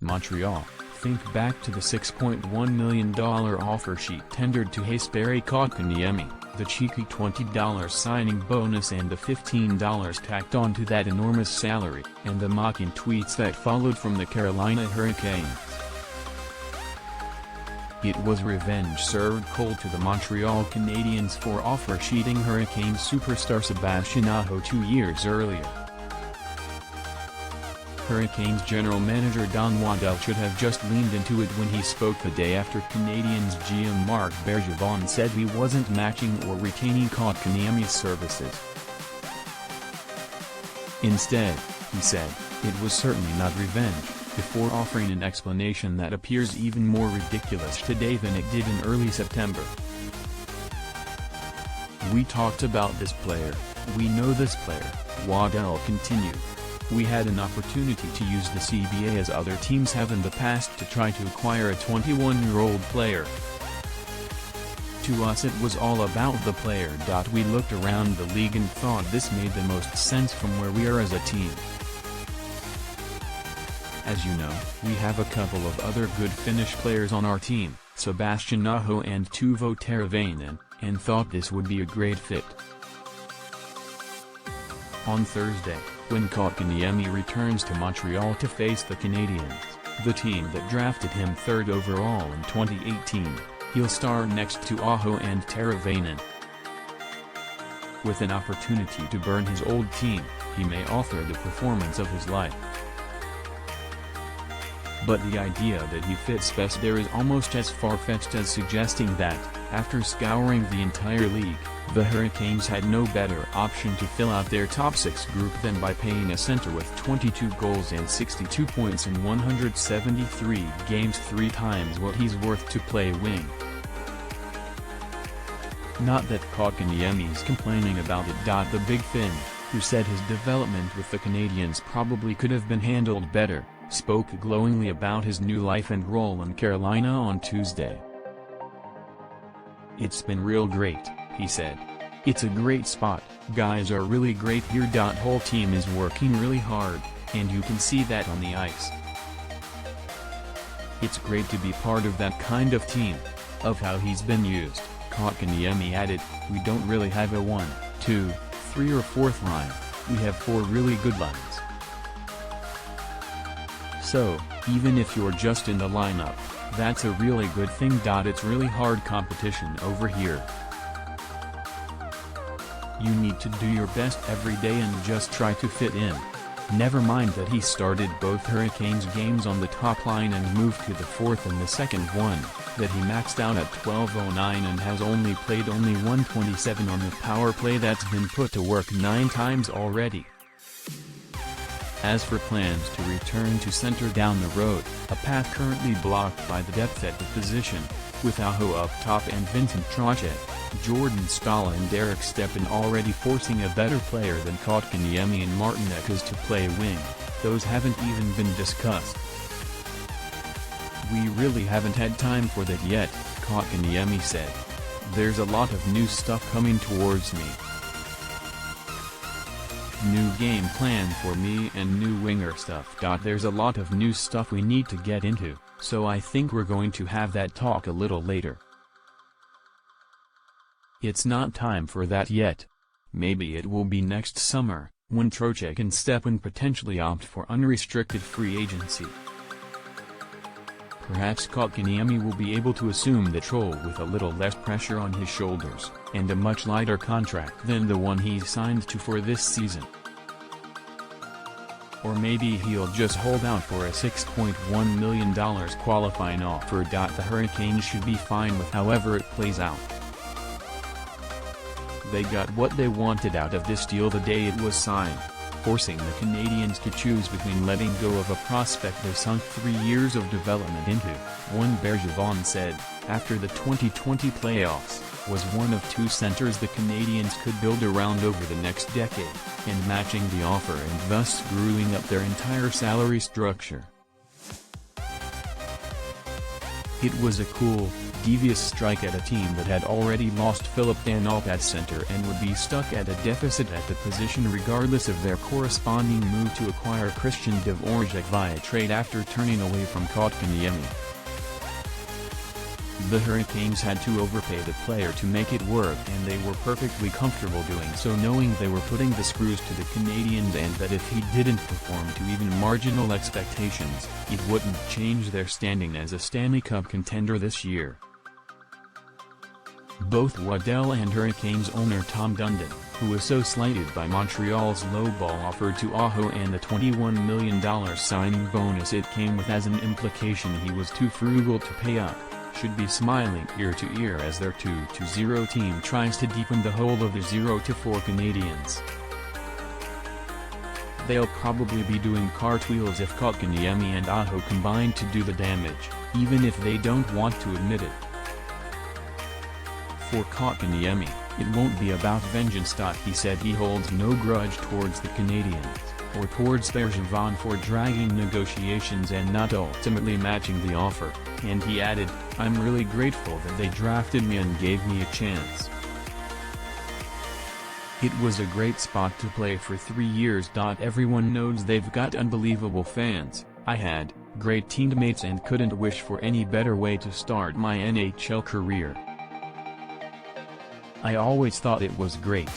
Montreal, think back to the $6.1 million offer sheet tendered to Kotkaniemi, the cheeky $20 signing bonus and the $15 tacked onto that enormous salary, and the mocking tweets that followed from the Carolina Hurricanes. It was revenge served cold to the Montreal Canadiens for offer-sheeting Hurricanes superstar Sebastian Aho 2 years earlier. Hurricanes general manager Don Waddell should have just leaned into it when he spoke the day after Canadiens GM Marc Bergevin said he wasn't matching or retaining Kotkaniemi's services. Instead, he said, it was certainly not revenge, before offering an explanation that appears even more ridiculous today than it did in early September. "We talked about this player, we know this player," Waddell continued. "We had an opportunity to use the CBA as other teams have in the past to try to acquire a 21-year-old player. To us it was all about the player. We looked around the league and thought this made the most sense from where we are as a team. As you know, we have a couple of other good Finnish players on our team, Sebastian Aho and Teuvo Teravainen, and thought this would be a great fit." On Thursday, when Kotkaniemi returns to Montreal to face the Canadiens, the team that drafted him third overall in 2018, he'll star next to Aho and Teravainen. With an opportunity to burn his old team, he may offer the performance of his life. But the idea that he fits best there is almost as far-fetched as suggesting that, after scouring the entire league, the Hurricanes had no better option to fill out their top six group than by paying a center with 22 goals and 62 points in 173 games 3 times what he's worth to play wing. Not that Kotkaniemi's complaining about it. The Big Finn, who said his development with the Canadiens probably could have been handled better, spoke glowingly about his new life and role in Carolina on Tuesday. "It's been real great," he said. "It's a great spot, guys are really great here. Whole team is working really hard, and you can see that on the ice. It's great to be part of that kind of team." Of how he's been used, Kotkaniemi added, "We don't really have a 1, 2, 3 or 4th line, we have 4 really good lines. So, even if you're just in the lineup, that's a really good thing. It's really hard competition over here. You need to do your best every day and just try to fit in." Never mind that he started both Hurricanes games on the top line and moved to the 4th in the second one, that he maxed out at 12:09 and has only played only 127 on the power play that's been put to work 9 times already. As for plans to return to center down the road, a path currently blocked by the depth at the position, with Aho up top and Vincent Trocheck, Jordan Staal and Derek Stepan already forcing a better player than Kotkaniemi and Martin Necas to play wing, those haven't even been discussed. "We really haven't had time for that yet," Kotkaniemi said. "There's a lot of new stuff coming towards me. New game plan for me and new winger stuff. There's a lot of new stuff we need to get into, so I think we're going to have that talk a little later. It's not time for that yet. Maybe it will be next summer, when Trocheck and Stepan potentially opt for unrestricted free agency. Perhaps Kotkaniemi will be able to assume the role with a little less pressure on his shoulders, and a much lighter contract than the one he's signed to for this season. Or maybe he'll just hold out for a $6.1 million qualifying offer. The Hurricanes should be fine with however it plays out. They got what they wanted out of this deal the day it was signed, forcing the Canadiens to choose between letting go of a prospect they sunk 3 years of development into, one Bergevin said, after the 2020 playoffs, was one of 2 centers the Canadiens could build around over the next decade, and matching the offer and thus screwing up their entire salary structure. It was a cool, devious strike at a team that had already lost Philip Danault at center and would be stuck at a deficit at the position regardless of their corresponding move to acquire Christian Dvorak via trade after turning away from Kotkaniemi. The Hurricanes had to overpay the player to make it work, and they were perfectly comfortable doing so, knowing they were putting the screws to the Canadiens and that if he didn't perform to even marginal expectations, it wouldn't change their standing as a Stanley Cup contender this year. Both Waddell and Hurricanes owner Tom Dundon, who was so slighted by Montreal's low-ball offer to Aho and the $21 million signing bonus it came with as an implication he was too frugal to pay up, should be smiling ear to ear as their 2-0 team tries to deepen the hole of the 0-4 Canadiens. They'll probably be doing cartwheels if Kotkaniemi and Aho combine to do the damage, even if they don't want to admit it. For Kotkaniemi, it won't be about vengeance. He said he holds no grudge towards the Canadiens, or towards Bergevin for dragging negotiations and not ultimately matching the offer, and he added, "I'm really grateful that they drafted me and gave me a chance. It was a great spot to play for 3 years. Everyone knows they've got unbelievable fans. I had great teammates and couldn't wish for any better way to start my NHL career. I always thought it was great.